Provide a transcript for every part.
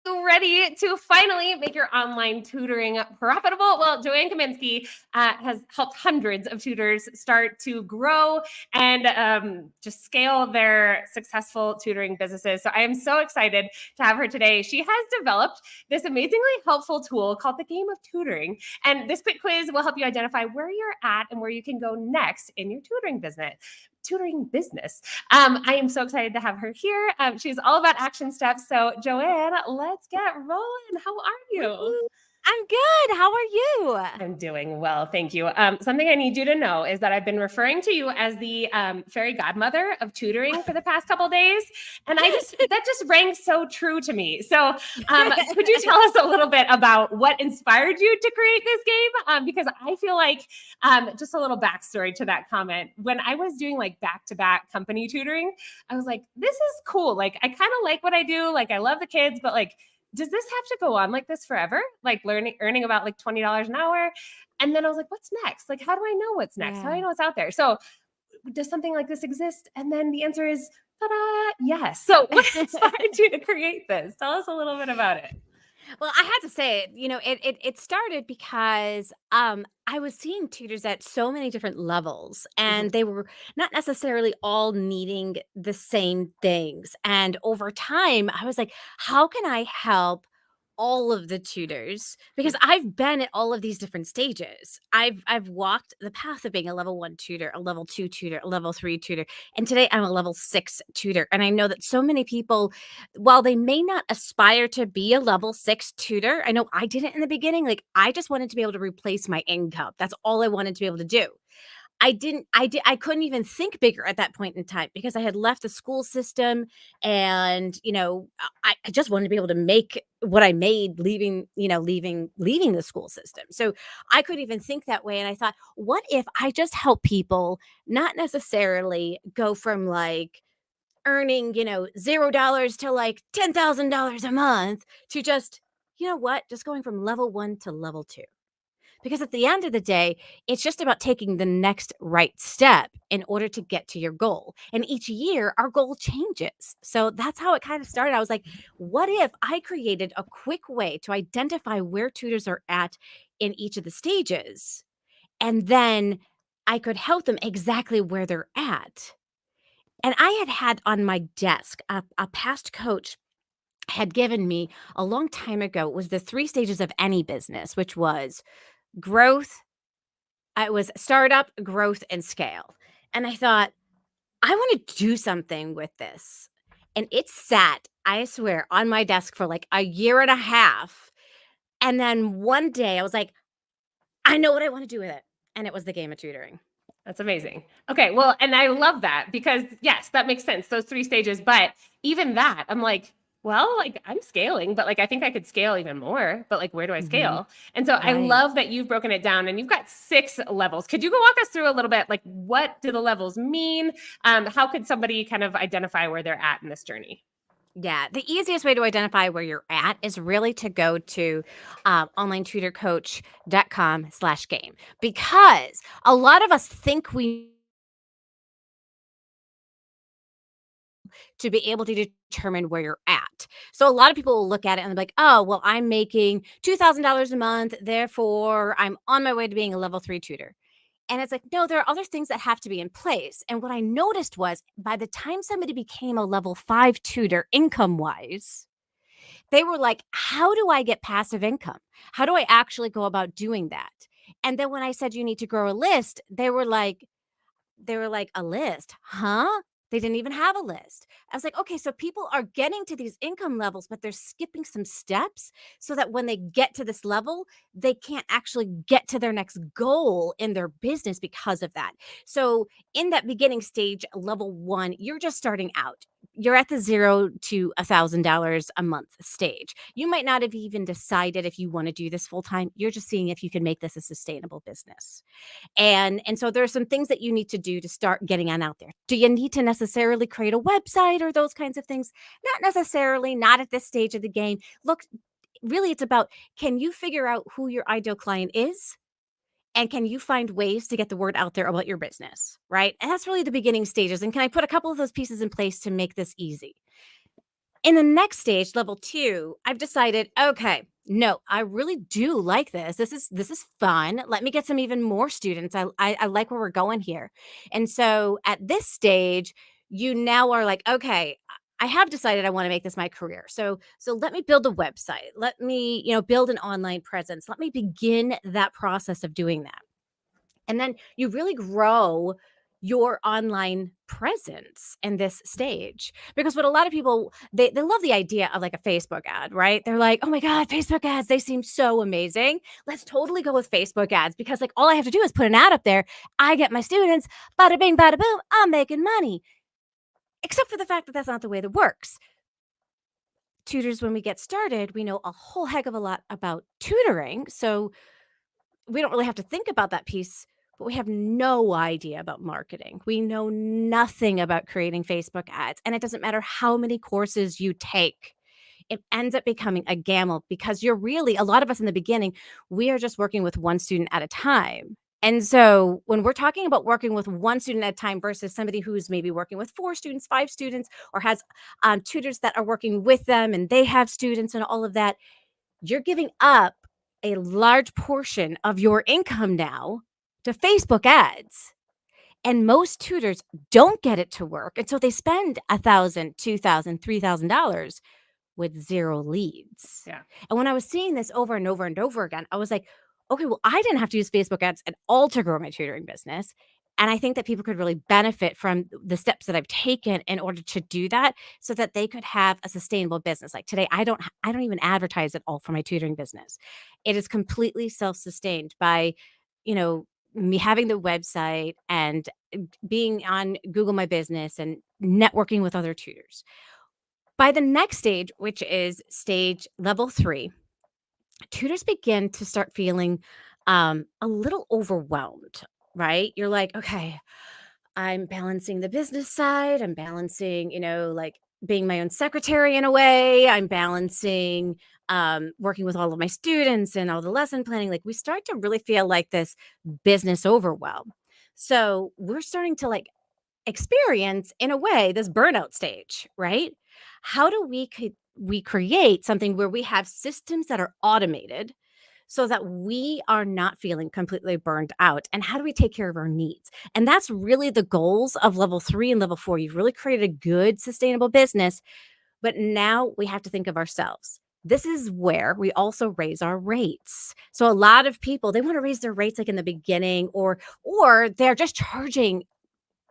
You ready to finally make your online tutoring profitable? Well, Joanne Kaminski has helped hundreds of tutors start to grow and just scale their successful tutoring businesses. So I am so excited to have her today. She has developed this amazingly helpful tool called the Game of Tutoring. And this quick quiz will help you identify where you're at and where you can go next in your tutoring business. I am so excited to have her here. She's all about action steps. So, Joanne, let's get rolling. How are you? Woo! I'm good. How are you? I'm doing well, thank you. Something I need you to know is that I've been referring to you as the fairy godmother of tutoring for the past couple days, and that just rang so true to me. So, could you tell us a little bit about what inspired you to create this game? Because I feel like just a little backstory to that comment. When I was doing like back-to-back company tutoring, I was like, "This is cool. Like, I kind of like what I do. Like, I love the kids, but like." Does this have to go on like this forever? Like earning about like $20 an hour. And then I was like, what's next? Like, how do I know what's next? How do I Yeah. know what's out there? So does something like this exist? And then the answer is, ta-da, yes. So what inspired you to create this? Tell us a little bit about it. Well, I had to say, it started because I was seeing tutors at so many different levels, Mhm. and they were not necessarily all needing the same things. And over time, I was like, how can I help all of the tutors? Because I've been at all of these different stages. I've walked the path of being a level 1 tutor, a level 2 tutor, a level 3 tutor, and today I'm a level 6 tutor. And I know that so many people, while they may not aspire to be a level 6 tutor, I know I didn't in the beginning. Like, I just wanted to be able to replace my income. That's all I wanted to be able to do. I couldn't even think bigger at that point in time because I had left the school system, and, I just wanted to be able to make what I made leaving the school system. So I couldn't even think that way. And I thought, what if I just help people not necessarily go from like earning, $0 to like $10,000 a month to just, you know what, just going from level 1 to level 2. Because at the end of the day, it's just about taking the next right step in order to get to your goal. And each year, our goal changes. So that's how it kind of started. I was like, what if I created a quick way to identify where tutors are at in each of the stages? And then I could help them exactly where they're at. And I had on my desk a past coach had given me a long time ago was the 3 stages of any business, which was growth, it was startup, growth, and scale. And I thought, I want to do something with this. And it sat, I swear, on my desk for like a year and a half. And then one day I was like, I know what I want to do with it. And it was the game of tutoring. That's amazing. Okay, well, and I love that because yes, that makes sense. Those three stages, but even that, I'm like, well, like I'm scaling, but like I think I could scale even more, but like where do I Mhm. scale? And so I Right. love that you've broken it down and you've got 6 levels. Could you go walk us through a little bit like what do the levels mean? How could somebody kind of identify where they're at in this journey? Yeah, the easiest way to identify where you're at is really to go to onlinetutorcoach.com/game, because a lot of us think we to be able to determine where you're at. So a lot of people will look at it and they're like, oh, well, I'm making $2,000 a month. Therefore, I'm on my way to being a level 3 tutor. And it's like, no, there are other things that have to be in place. And what I noticed was by the time somebody became a level 5 tutor income wise, they were like, how do I get passive income? How do I actually go about doing that? And then when I said you need to grow a list, they were like, "A list? Huh?" They didn't even have a list. I was like, "Okay, so people are getting to these income levels, but they're skipping some steps so that when they get to this level, they can't actually get to their next goal in their business because of that." So, in that beginning stage, level 1, you're just starting out. You're at the 0 to $1,000 a month stage. You might not have even decided if you wanna do this full time. You're just seeing if you can make this a sustainable business. And so there are some things that you need to do to start getting on out there. Do you need to necessarily create a website or those kinds of things? Not necessarily, not at this stage of the game. Look, really it's about, can you figure out who your ideal client is? And can you find ways to get the word out there about your business, right? And that's really the beginning stages. And can I put a couple of those pieces in place to make this easy? In the next stage, level 2, I've decided, okay, no, I really do like this. This is fun. Let me get some even more students. I like where we're going here. And so at this stage, you now are like, okay, I have decided I want to make this my career. So let me build a website. Let me, build an online presence. Let me begin that process of doing that. And then you really grow your online presence in this stage, because what a lot of people, they love the idea of like a Facebook ad, right? They're like, oh my god, Facebook ads, they seem so amazing. Let's totally go with Facebook ads, because like all I have to do is put an ad up there, I get my students, bada bing bada boom, I'm making money. Except for the fact that that's not the way that works. Tutors, when we get started, we know a whole heck of a lot about tutoring, so we don't really have to think about that piece, but we have no idea about marketing. We know nothing about creating Facebook ads, and it doesn't matter how many courses you take. It ends up becoming a gamble, because a lot of us in the beginning, we are just working with one student at a time. And so when we're talking about working with one student at a time versus somebody who's maybe working with 4 students, 5 students, or has tutors that are working with them and they have students and all of that, you're giving up a large portion of your income now to Facebook ads. And most tutors don't get it to work until they spend $1,000, $2,000, $3,000 with 0 leads. Yeah. And when I was seeing this over and over and over again, I was like, okay, well, I didn't have to use Facebook ads at all to grow my tutoring business. And I think that people could really benefit from the steps that I've taken in order to do that, so that they could have a sustainable business. Like today, I don't even advertise at all for my tutoring business. It is completely self-sustained by, you know, me having the website and being on Google My Business and networking with other tutors. By the next stage, which is stage level 3, tutors begin to start feeling a little overwhelmed, right? You're like, okay, I'm balancing the business side. I'm balancing, like being my own secretary in a way. I'm balancing working with all of my students and all the lesson planning. Like we start to really feel like this business overwhelm. So we're starting to like experience in a way this burnout stage, right? How do we create something where we have systems that are automated so that we are not feeling completely burned out? And how do we take care of our needs? And that's really the goals of level 3 and level 4. You've really created a good sustainable business, but now we have to think of ourselves. This is where we also raise our rates. So a lot of people, they want to raise their rates like in the beginning, or they're just charging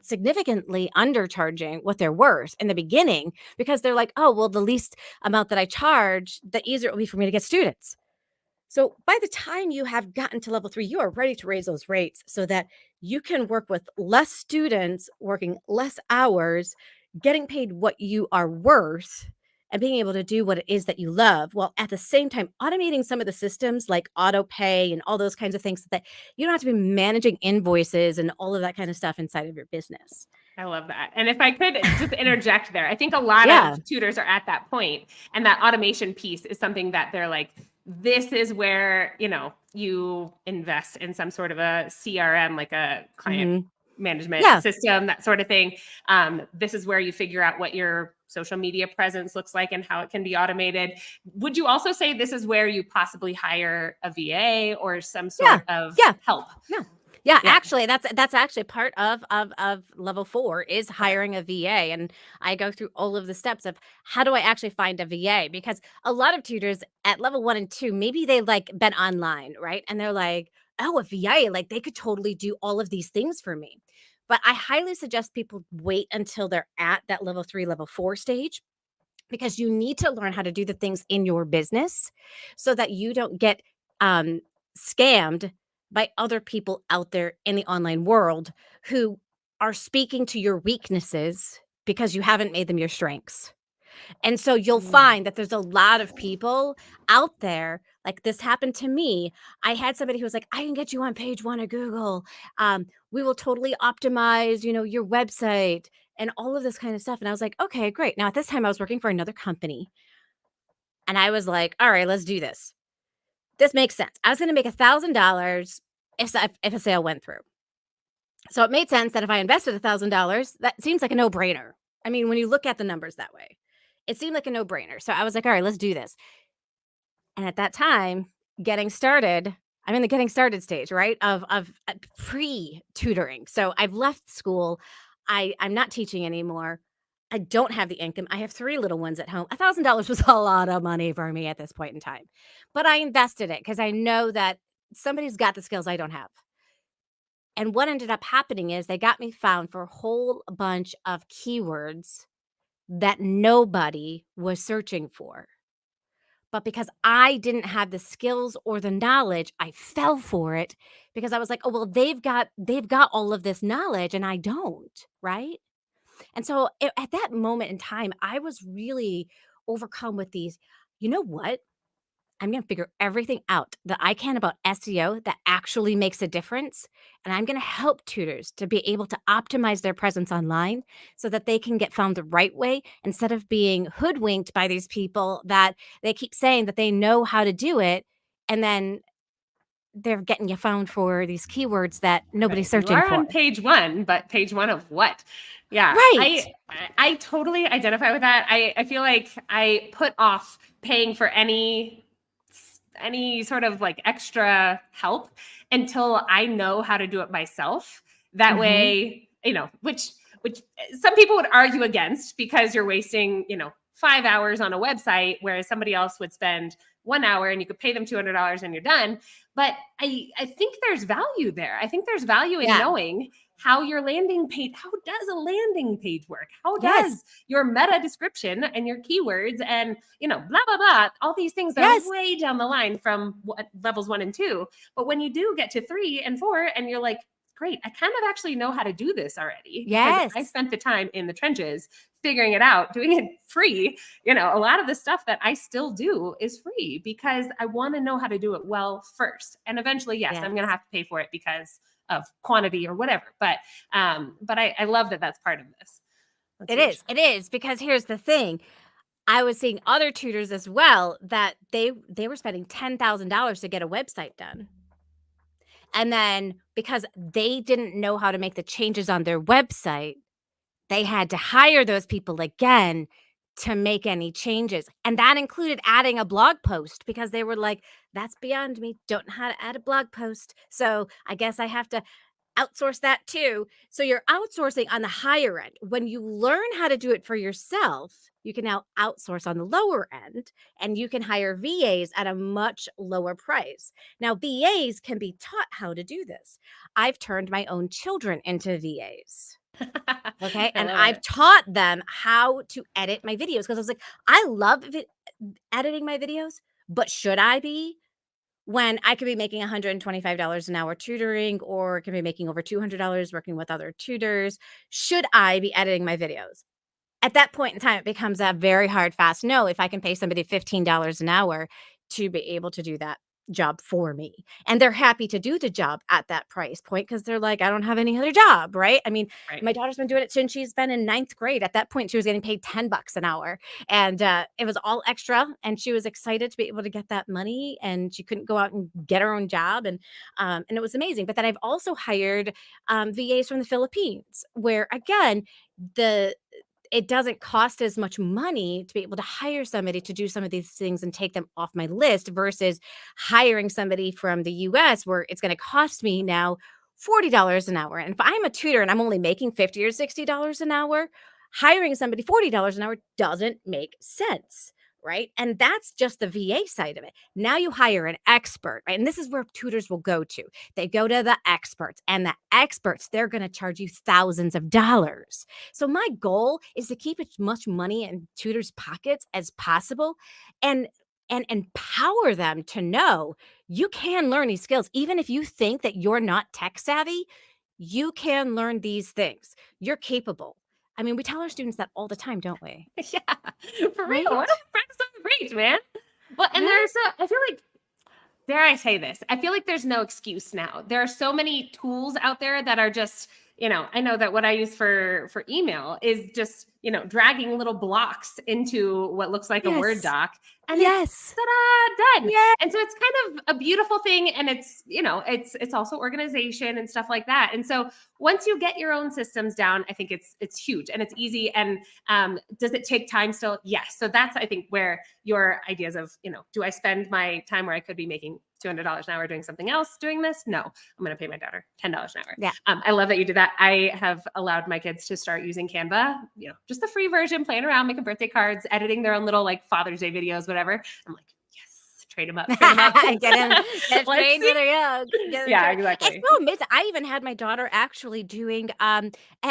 significantly undercharging what they're worth in the beginning, because they're like, oh, well, the least amount that I charge, the easier it will be for me to get students. So by the time you have gotten to level 3, you are ready to raise those rates so that you can work with less students, working less hours, getting paid what you are worth, and being able to do what it is that you love, while at the same time automating some of the systems like auto pay and all those kinds of things, so that you don't have to be managing invoices and all of that kind of stuff inside of your business. I love that. And if I could just interject there, I think a lot Yeah. of tutors are at that point, and that automation piece is something that they're like, this is where, you invest in some sort of a CRM, like a client management Yeah. system, that sort of thing. This is where you figure out what your social media presence looks like and how it can be automated. Would you also say this is where you possibly hire a VA or some sort of Yeah. help? Yeah. Yeah. Actually, that's actually part of level 4 is hiring a VA, and I go through all of the steps of how do I actually find a VA, because a lot of tutors at level 1 and 2, maybe they like been online, right? And they're like, "Oh, a VA, like they could totally do all of these things for me." But I highly suggest people wait until they're at that level 3, level 4 stage, because you need to learn how to do the things in your business so that you don't get um, scammed by other people out there in the online world who are speaking to your weaknesses because you haven't made them your strengths. And so you'll Mm. find that there's a lot of people out there. Like this happened to me. I had somebody who was like, I can get you on page 1 of Google. We will totally optimize, your website and all of this kind of stuff. And I was like, okay, great. Now at this time I was working for another company, and I was like, all right, let's do this. This makes sense. I was going to make $1,000 if a sale went through. So it made sense that if I invested $1,000, that seems like a no brainer. I mean, when you look at the numbers that way, It seemed like a no-brainer. So I was like, all right, let's do this. And at that time, getting started, I'm in the getting started stage, right? Of pre-tutoring. So I've left school. I'm not teaching anymore. I don't have the income. I have 3 little ones at home. $1,000 was a lot of money for me at this point in time. But I invested it because I know that somebody's got the skills I don't have. And what ended up happening is they got me found for a whole bunch of keywords that nobody was searching for. But because I didn't have the skills or the knowledge, I fell for it because I was like, "Oh, well, they've got all of this knowledge and I don't," right? And so at that moment in time, I was really overcome with these, you know what? I'm going to figure everything out that I can about SEO that actually makes a difference. And I'm going to help tutors to be able to optimize their presence online so that they can get found the right way instead of being hoodwinked by these people that they keep saying that they know how to do it. And then they're getting you found for these keywords that nobody's Right. You searching are for. on page one, but page one of what? Yeah, Right. I totally identify with that. I feel like I put off paying for any sort of like extra help until I know how to do it myself. That Hmm. way, which some people would argue against because you're wasting, 5 hours on a website, whereas somebody else would spend 1 hour and you could pay them $200 and you're done. But I think there's value there. I think there's value in Yeah. knowing how your landing page, how does a landing page work? How Yes. does your meta description and your keywords and, blah, blah, blah, all these things that are Yes. way down the line from levels 1 and 2. But when you do get to 3 and 4 and you're like, great, I kind of actually know how to do this already because I Yes. spent the time in the trenches figuring it out, doing it free. A lot of the stuff that I still do is free because I want to know how to do it well first. And eventually, yes, I'm going to Yes. have to pay for it because of quantity or whatever. But I love that that's part of this. That's It huge. is. It is because here's the thing. I was seeing other tutors as well that they were spending $10,000 to get a website done. And then because they didn't know how to make the changes on their website, they had to hire those people again to make any changes. And that included adding a blog post because they were like, that's beyond me. Don't know how to add a blog post. So I guess I have to outsource that too. So you're outsourcing on the higher end. When you learn how to do it for yourself, you can now outsource on the lower end and you can hire VAs at a much lower price. Now, VAs can be taught how to do this. I've turned my own children into VAs. Okay. I And love I've it. taught them how to edit my videos because I was like, I love editing my videos, but should I be? When I could be making $125 an hour tutoring or could be making over $200 working with other tutors. Should I be editing my videos? At that point in time, it becomes a very hard, fast no if I can pay somebody $15 an hour to be able to do that job for me. And they're happy to do the job at that price point because they're like, I don't have any other job, right? I mean, Right. my daughter's been doing it since she's been in ninth grade. At that point, she was getting paid $10 an hour. And it was all extra. And she was excited to be able to get that money. And she couldn't go out and get her own job. And it was amazing. But then I've also hired VAs from the Philippines, where again, the it doesn't cost as much money to be able to hire somebody to do some of these things and take them off my list versus hiring somebody from the US where it's going to cost me now $40 an hour. And if I'm a tutor and I'm only making $50 or $60 an hour, hiring somebody $40 an hour doesn't make sense. Right. And that's just the VA side of it. Now you hire an expert, right? And this is where tutors will go to. They go to the experts, and the experts, they're going to charge you thousands of dollars. So my goal is to keep as much money in tutors' pockets as possible and empower them to know you can learn these skills. Even if you think that you're not tech savvy, you can learn these things. You're capable. I mean, we tell our students that all the time, don't we? Yeah, for real. Why don't Right? we practice on the preach, man? Well, and Right? I feel like, dare I say this? I feel like there's no excuse now. There are so many tools out there that are just, I know that what I use for email is just, dragging little blocks into what looks like a Word Yes. doc. and it's Yes. ta-da, done. Yeah. And so it's kind of a beautiful thing, and it's, it's also organization and stuff like that. And so once you get your own systems down, I think it's huge and it's easy. And does it take time still? Yes. So that's, I think, where your ideas of, do I spend my time where I could be making $200 an hour doing something else doing this? No, I'm going to pay my daughter $10 an hour. Yeah. I love that you did that. I have allowed my kids to start using Canva, just the free version, playing around, making birthday cards, editing their own little like Father's Day videos, whatever. I'm like, yes, trade them up, trade them up. Get trained when they're young. Yeah, It's exactly. so amazing. I even had my daughter actually doing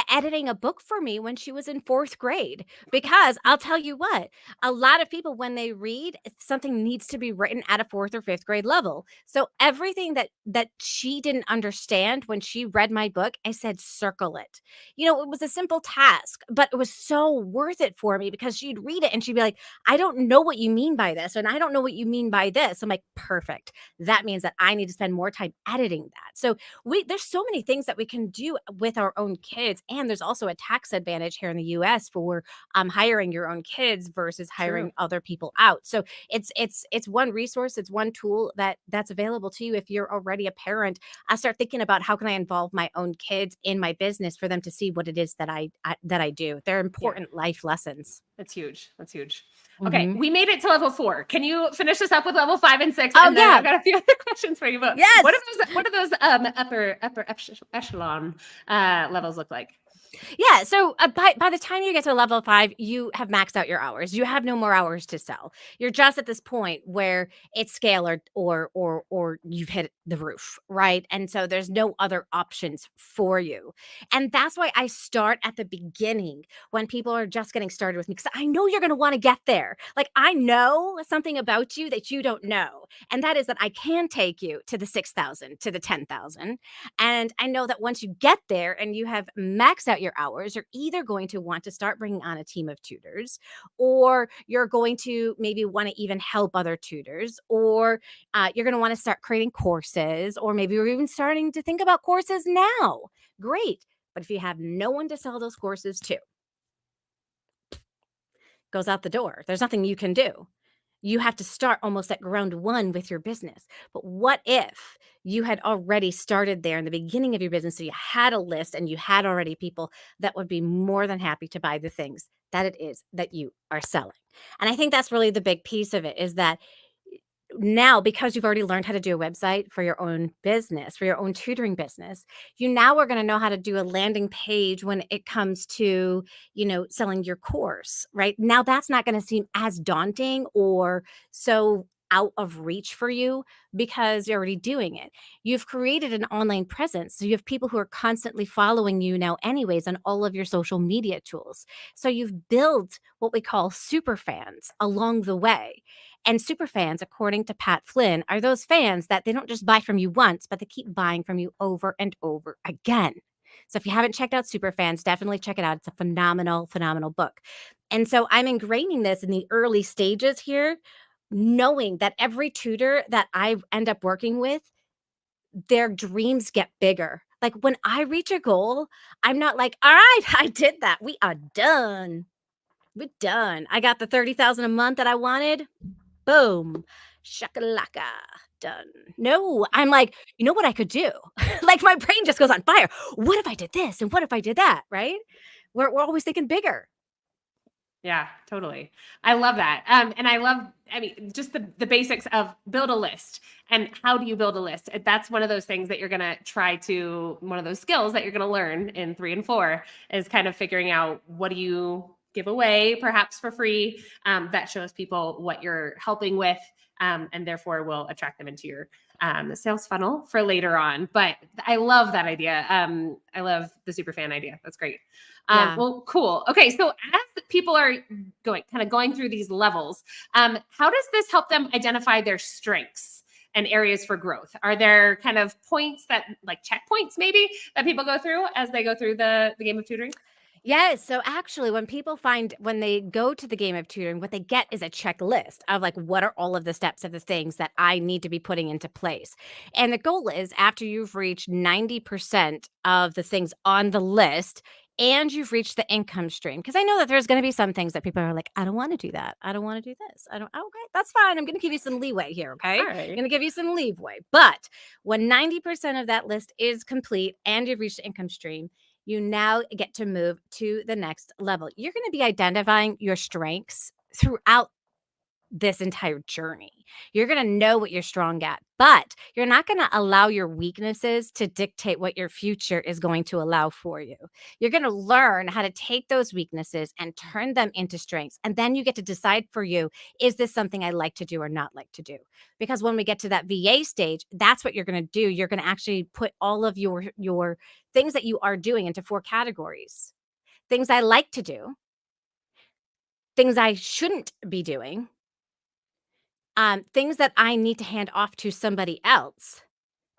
editing a book for me when she was in 4th grade. Because I'll tell you what, a lot of people when they read, something needs to be written at a 4th or 5th grade level. So everything that she didn't understand when she read my book, I said circle it. It was a simple task, but it was so worth it for me because she'd read it and she'd be like, I don't know what you mean by this, and I don't know what you mean by this. I'm like, perfect. That means that I need to spend more time editing that. So there's so many things that we can do with our own kids, and there's also a tax advantage here in the U.S. for hiring your own kids versus hiring True. other people out. So it's one resource, it's one tool that's available to you if you're already a parent. I start thinking about how can I involve my own kids in my business for them to see what it is that I do. They're important life lessons. That's huge. That's huge. Okay, Mhm. we made it to level 4. Can you finish this up with level 5 and 6? Oh, And then yeah. I've got a few other questions for you. But Yes. what do those upper echelon levels look like? Yeah. So by the time you get to level 5, you have maxed out your hours. You have no more hours to sell. You're just at this point where it's scale or you've hit the roof, right? And so there's no other options for you. And that's why I start at the beginning when people are just getting started with me because I know you're going to want to get there. Like I know something about you that you don't know, and that is that I can take you to the 6,000, to the 10,000. And I know that once you get there and you have maxed out your hours, you're either going to want to start bringing on a team of tutors, or you're going to maybe want to even help other tutors, or you're going to want to start creating courses, or maybe you're even starting to think about courses now. Great. But if you have no one to sell those courses to, goes out the door. There's nothing you can do. You have to start almost at ground one with your business. But what if you had already started there in the beginning of your business? So you had a list and you had already people that would be more than happy to buy the things that it is that you are selling. And I think that's really the big piece of it is that now, because you've already learned how to do a website for your own business, for your own tutoring business, you now are going to know how to do a landing page when it comes to, selling your course, right? Now that's not going to seem as daunting or so out of reach for you because you're already doing it. You've created an online presence. So you have people who are constantly following you now anyways on all of your social media tools. So you've built what we call super fans along the way. And super fans, according to Pat Flynn, are those fans that they don't just buy from you once, but they keep buying from you over and over again. So if you haven't checked out Super Fans, definitely check it out. It's a phenomenal, phenomenal book. And so I'm ingraining this in the early stages here, knowing that every tutor that I end up working with, their dreams get bigger. Like when I reach a goal, I'm not like, all right, I did that. We are done. We're done. I got the 30,000 a month that I wanted. Boom, shakalaka, done. No, I'm like, you know what I could do? Like my brain just goes on fire. What if I did this? And what if I did that? Right? We're always thinking bigger. Yeah, totally. I love that. And I mean, just the basics of build a list and how do you build a list? That's one of those things that you're going to one of those skills that you're going to learn in 3 and 4 is kind of figuring out what do you give away perhaps for free that shows people what you're helping with and therefore will attract them into your sales funnel for later on. But I love that idea. I love the super fan idea. That's great. Yeah. Well, cool. Okay. So as people are going through these levels, how does this help them identify their strengths and areas for growth? Are there kind of points that like checkpoints maybe that people go through as they go through the game of tutoring? Yes. So actually, when they go to the game of tutoring, what they get is a checklist of like, what are all of the steps of the things that I need to be putting into place? And the goal is after you've reached 90% of the things on the list, and you've reached the income stream. Because I know that there's going to be some things that people are like, I don't want to do that. I don't want to do this. I don't, okay, that's fine. I'm going to give you some leeway here. Okay. All I'm right. going to give you some leeway. But when 90% of that list is complete and you've reached the income stream, you now get to move to the next level. You're going to be identifying your strengths throughout this entire journey. You're going to know what you're strong at, but you're not going to allow your weaknesses to dictate what your future is going to allow for you. You're going to learn how to take those weaknesses and turn them into strengths. And then you get to decide for you, is this something I like to do or not like to do? Because when we get to that VA stage, that's what you're going to do. You're going to actually put all of your things that you are doing into 4 categories. Things I like to do, things I shouldn't be doing, things that I need to hand off to somebody else,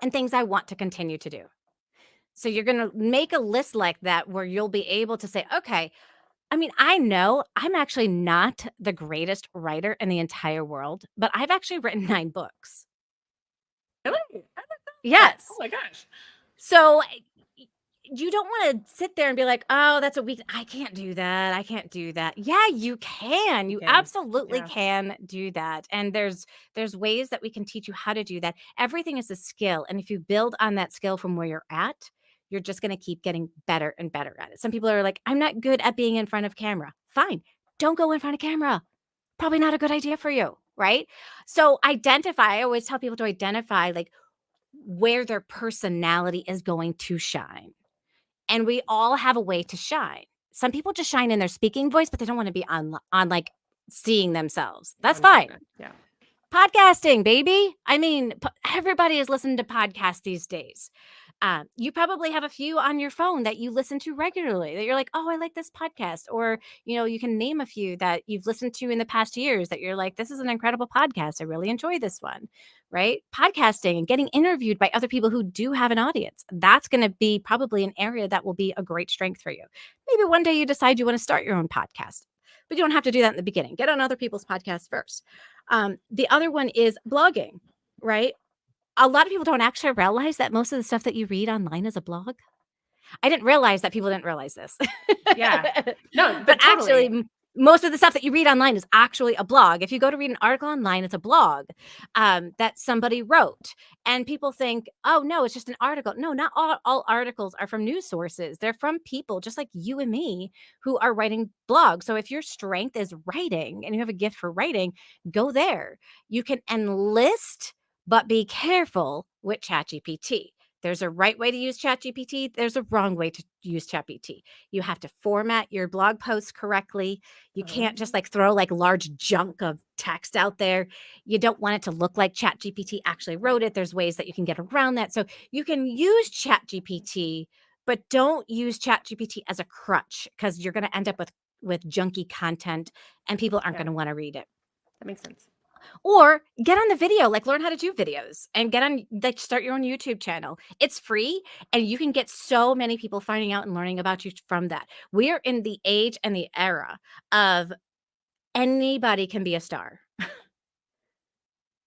and things I want to continue to do. So you're going to make a list like that where you'll be able to say, okay, I mean, I know I'm actually not the greatest writer in the entire world, but I've actually written 9 books. Really? I didn't know that. Oh Yes. my gosh. So you don't want to sit there and be like, oh, that's a weak. I can't do that. I can't do that. Yeah, you can. You Again. absolutely Yeah. can do that. And there's ways that we can teach you how to do that. Everything is a skill. And if you build on that skill from where you're at, you're just going to keep getting better and better at it. Some people are like, I'm not good at being in front of camera. Fine. Don't go in front of camera. Probably not a good idea for you. Right. So identify. I always tell people to identify like where their personality is going to shine. And we all have a way to shine. Some people just shine in their speaking voice, but they don't want to be on like seeing themselves. That's On fine. camera. Yeah. Podcasting, baby. I mean, everybody is listening to podcasts these days. You probably have a few on your phone that you listen to regularly that you're like, oh, I like this podcast. Or, you can name a few that you've listened to in the past years that you're like, this is an incredible podcast. I really enjoy this one, right? Podcasting and getting interviewed by other people who do have an audience. That's going to be probably an area that will be a great strength for you. Maybe one day you decide you want to start your own podcast, but you don't have to do that in the beginning. Get on other people's podcasts first. The other one is blogging, right? A lot of people don't actually realize that most of the stuff that you read online is a blog. I didn't realize that people didn't realize this. Yeah. No, But but actually, totally. most of the stuff that you read online is actually a blog. If you go to read an article online, it's a blog that somebody wrote. And people think, oh, no, it's just an article. No, not all articles are from news sources. They're from people just like you and me who are writing blogs. So if your strength is writing and you have a gift for writing, go there. You can enlist, but be careful with ChatGPT. There's a right way to use ChatGPT. There's a wrong way to use ChatGPT. You have to format your blog posts correctly. You can't just like throw like large junk of text out there. You don't want it to look like ChatGPT actually wrote it. There's ways that you can get around that. So you can use ChatGPT, but don't use ChatGPT as a crutch because you're going to end up with junky content and people aren't Yeah, going to want to read it. that makes sense. Or get on the video, like learn how to do videos and get on, like start your own YouTube channel. It's free and you can get so many people finding out and learning about you from that. We are in the age and the era of anybody can be a star.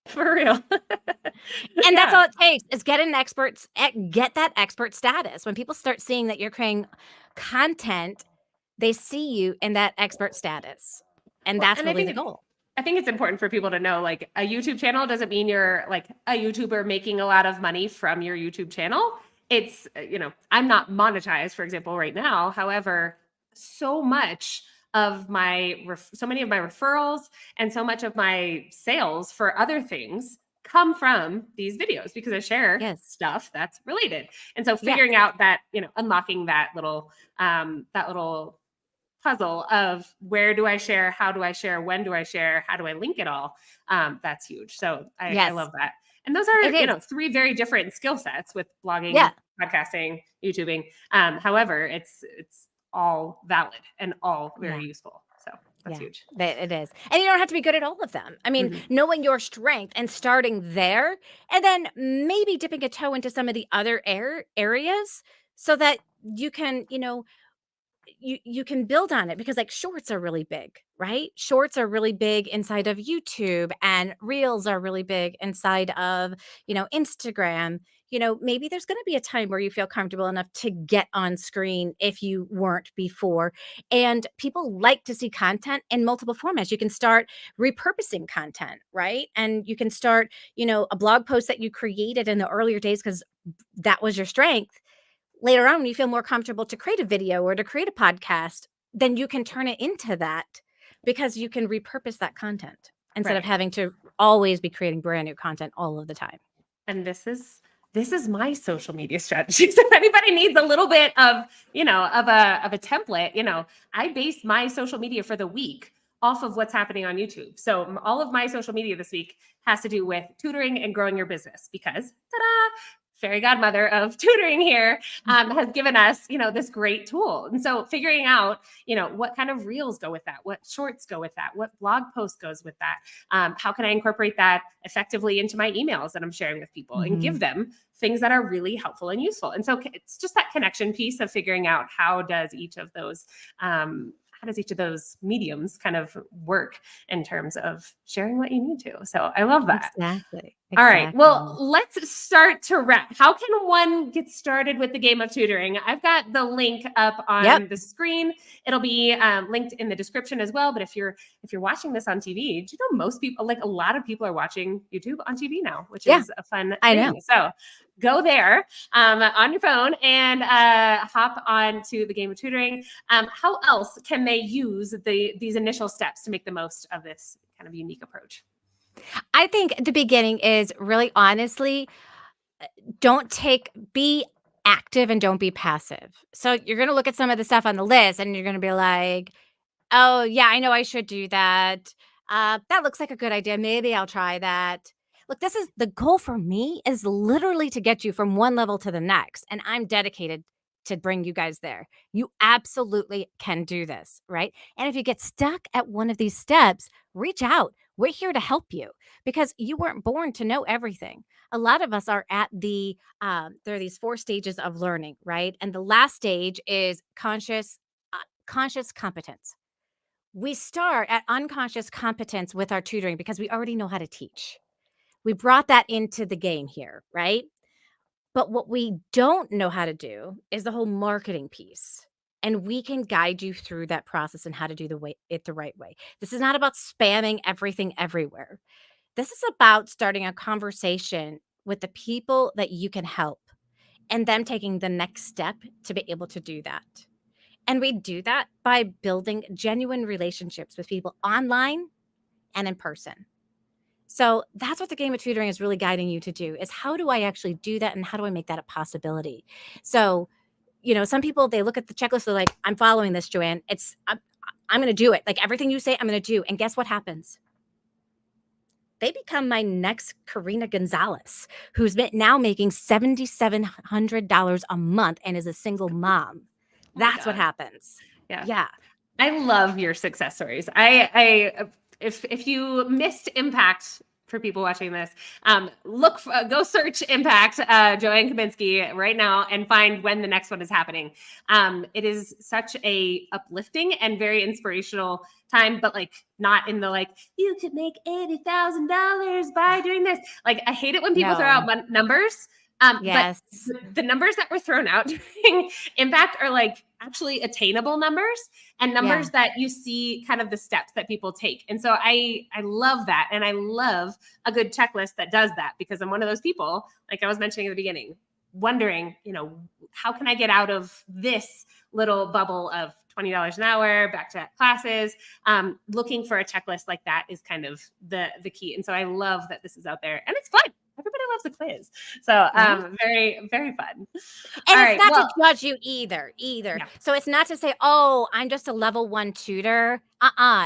For real. And that's Yeah. all it takes is get that expert status. When people start seeing that you're creating content, they see you in that expert status. And Well, that's and I really think the goal. I think it's important for people to know like a YouTube channel doesn't mean you're like a YouTuber making a lot of money from your YouTube channel. It's, I'm not monetized, for example, right now. However, so much of so many of my referrals and so much of my sales for other things come from these videos because I share Yes. stuff that's related. And so Yes. figuring out that, unlocking that little puzzle of where do I share, how do I share, when do I share, how do I link it all? That's huge. So I Yes. love that. And those are, It is. 3 very different skill sets with blogging, Yeah. podcasting, YouTubing. However, it's all valid and all very Yeah. useful. So that's huge. It is. And you don't have to be good at all of them. I mean, Mhm. knowing your strength and starting there, and then maybe dipping a toe into some of the other areas so that you can, you can build on it because like shorts are really big, right? Shorts are really big inside of YouTube and reels are really big inside of, Instagram. maybe there's going to be a time where you feel comfortable enough to get on screen if you weren't before. And people like to see content in multiple formats. You can start repurposing content, right? And you can start, a blog post that you created in the earlier days because that was your strength. Later on, when you feel more comfortable to create a video or to create a podcast, then you can turn it into that because you can repurpose that content instead of Right. having to always be creating brand new content all of the time. And this is my social media strategy. So if anybody needs a little bit of, of a template, I base my social media for the week off of what's happening on YouTube. So all of my social media this week has to do with tutoring and growing your business because, ta-da, fairy godmother of tutoring here has given us, this great tool. And so figuring out, what kind of reels go with that, what shorts go with that, what blog post goes with that, how can I incorporate that effectively into my emails that I'm sharing with people and give them things that are really helpful and useful. And so it's just that connection piece of figuring out how does each of those mediums kind of work in terms of sharing what you need to. So I love that. Exactly. All right. Well, let's start to wrap. How can one get started with the game of tutoring? I've got the link up on the screen. It'll be linked in the description as well. But if you're watching this on TV, do you know most people, like a lot of people, are watching YouTube on TV now, which is a fun thing. I know. So go there on your phone and hop on to the game of tutoring. How else can they use these initial steps to make the most of this kind of unique approach? I think the beginning is really honestly, be active and don't be passive. So you're going to look at some of the stuff on the list and you're going to be like, oh, yeah, I know I should do that. That looks like a good idea. Maybe I'll try that. Look, this is the goal for me is literally to get you from one level to the next. And I'm dedicated to bring you guys there. You absolutely can do this, right? And if you get stuck at one of these steps, reach out. We're here to help you because you weren't born to know everything. A lot of us are at there are these 4 stages of learning, right? And the last stage is conscious competence. We start at unconscious competence with our tutoring because we already know how to teach. We brought that into the game here, right? But what we don't know how to do is the whole marketing piece. And we can guide you through that process and how to do it the right way. This is not about spamming everything everywhere. This is about starting a conversation with the people that you can help and them taking the next step to be able to do that. And we do that by building genuine relationships with people online and in person. So that's what the game of tutoring is really guiding you to do is how do I actually do that and how do I make that a possibility? So, some people, they look at the checklist, they're like, I'm following this, Joanne. I'm going to do it. Like everything you say, I'm going to do. And guess what happens? They become my next Karina Gonzalez, who's now making $7,700 a month and is a single mom. That's what happens. Yeah. I love your success stories. If you missed Impact, for people watching this, go search Impact, Joanne Kaminski right now and find when the next one is happening. It is such a uplifting and very inspirational time, but like not in the you could make $80,000 by doing this. Like I hate it when people throw out numbers. Yes. But the numbers that were thrown out during Impact are actually attainable numbers and numbers that you see kind of the steps that people take. And so I love that. And I love a good checklist that does that because I'm one of those people, like I was mentioning at the beginning, wondering, how can I get out of this little bubble of $20 an hour, back to classes? Looking for a checklist like that is kind of the key. And so I love that this is out there and it's fun. Everybody loves a quiz. So very, very fun. And it's not to judge you either. Yeah. So it's not to say, oh, I'm just a level 1 tutor.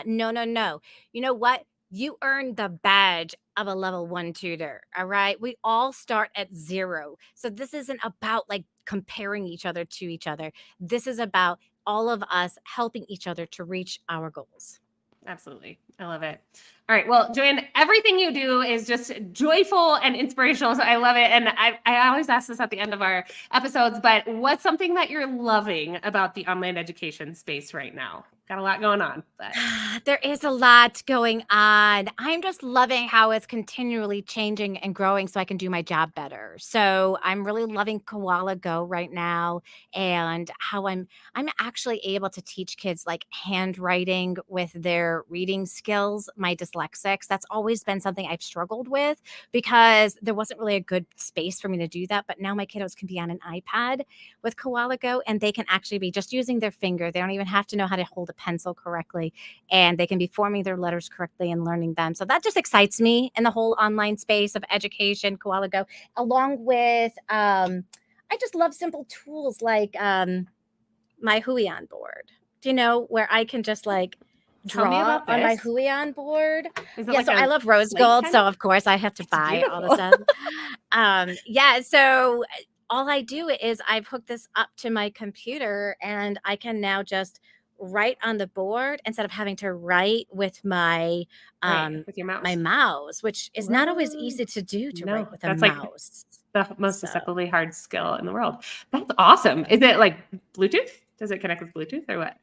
No. You know what? You earned the badge of a level 1 tutor. All right. We all start at 0. So this isn't about comparing each other to each other. This is about all of us helping each other to reach our goals. Absolutely. I love it. All right. Well, Joanne, everything you do is just joyful and inspirational. So I love it. And I always ask this at the end of our episodes, but what's something that you're loving about the online education space right now? got a lot going on, but There is a lot going on. I'm just loving how it's continually changing and growing so I can do my job better. So I'm really loving Koala Go right now and how I'm actually able to teach kids like handwriting with their reading skills, my dyslexics. That's always been something I've struggled with because there wasn't really a good space for me to do that. But now my kiddos can be on an iPad with Koala Go and they can actually be just using their finger. They don't even have to know how to hold a pencil correctly and they can be forming their letters correctly and learning them. So that just excites me in the whole online space of education, Koala Go, along with I just love simple tools like my Huion board. Do you know where I can just like tell me draw about on my this. Huion board? Is it Yeah, like so I a love rose slate gold, kind so of? of course I have to It's buy all the beautiful. stuff. Yeah, so all I do is I've hooked this up to my computer and I can now just write on the board instead of having to write with Right, um with your my mouse. mouse, which is not always Whoa. easy to do to No, write with a that's like mouse. the most So deceptively hard skill in the world. That's awesome. Is it like Bluetooth? Does it connect with Bluetooth or what?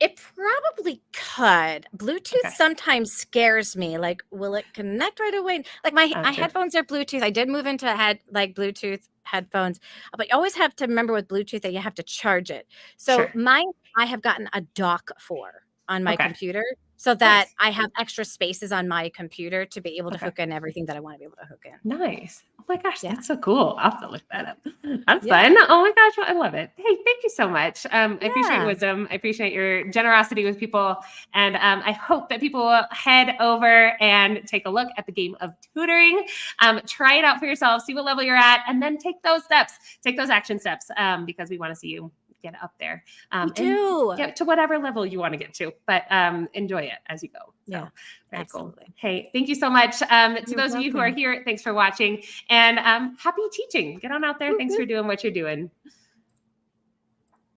it probably could. Bluetooth Okay. sometimes scares me. Like, will it connect right away? Like Oh, my true. headphones are Bluetooth. I did move into Bluetooth headphones, but you always have to remember with Bluetooth that you have to charge it. So Sure. mine, I have gotten a dock for on my Okay. computer so that Nice. I have extra spaces on my computer to be able to Okay. hook in everything that I want to be able to hook in. Nice. Oh my gosh, Yeah. that's so cool. I'll have to look that up. That's Yeah. fun. Oh my gosh, I love it. Hey, thank you so much. I appreciate your Yeah. wisdom. I appreciate your generosity with people. And I hope that people will head over and take a look at the Game of Tutoring. Try it out for yourself, see what level you're at, and then take those steps, take those action steps because we want to see you get up there We and do. get to whatever level you want to get to, but enjoy it as you go. Yeah. So very cool. Absolutely. Hey, thank you so much. To You're those of you who are welcome. here, thanks for watching and happy teaching. Get on out there. Thanks for Woo-hoo. doing what you're doing.